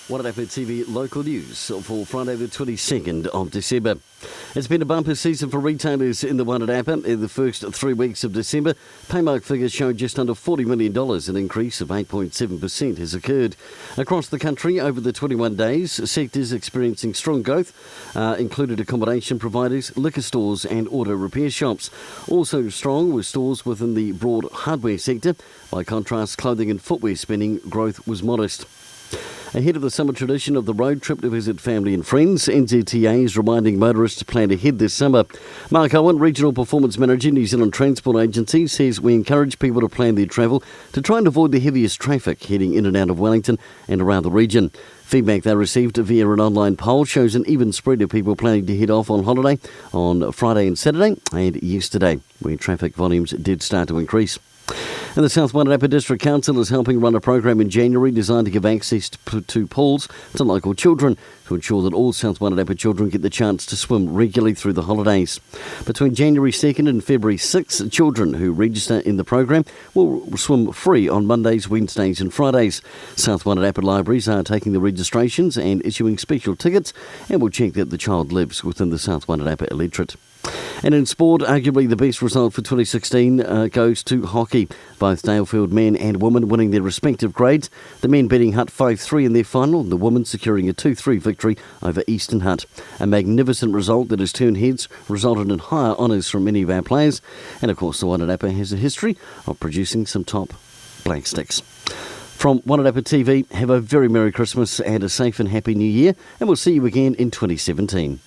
Wairarapa TV local news for Friday the 22nd of December. It's been a bumper season for retailers in the Wairarapa. In the first 3 weeks of December, paymark figures showed just under $40 million, an increase of 8.7% has occurred. Across the country over the 21 days, sectors experiencing strong growth included accommodation providers, liquor stores and auto repair shops. Also strong were stores within the broad hardware sector. By contrast, clothing and footwear spending growth was modest. Ahead of the summer tradition of the road trip to visit family and friends, NZTA is reminding motorists to plan ahead this summer. Mark Owen, Regional Performance Manager, New Zealand Transport Agency, says we encourage people to plan their travel to try and avoid the heaviest traffic heading in and out of Wellington and around the region. Feedback they received via an online poll shows an even spread of people planning to head off on holiday on Friday and Saturday and yesterday, where traffic volumes did start to increase. And the South Wairarapa District Council is helping run a program in January designed to give access to pools to local children to ensure that all South Wairarapa children get the chance to swim regularly through the holidays. Between January 2nd and February 6th, children who register in the program will swim free on Mondays, Wednesdays and Fridays. South Wairarapa libraries are taking the registrations and issuing special tickets and will check that the child lives within the South Wairarapa electorate. And in sport, arguably the best result for 2016 goes to hockey. Both Dalefield men and women winning their respective grades. The men beating Hutt 5-3 in their final, and the women securing a 2-3 victory over Eastern Hutt. A magnificent result that has turned heads, resulted in higher honours from many of our players. And of course, the Wairarapa has a history of producing some top black sticks. From Wairarapa TV, have a very Merry Christmas and a safe and happy New Year, and we'll see you again in 2017.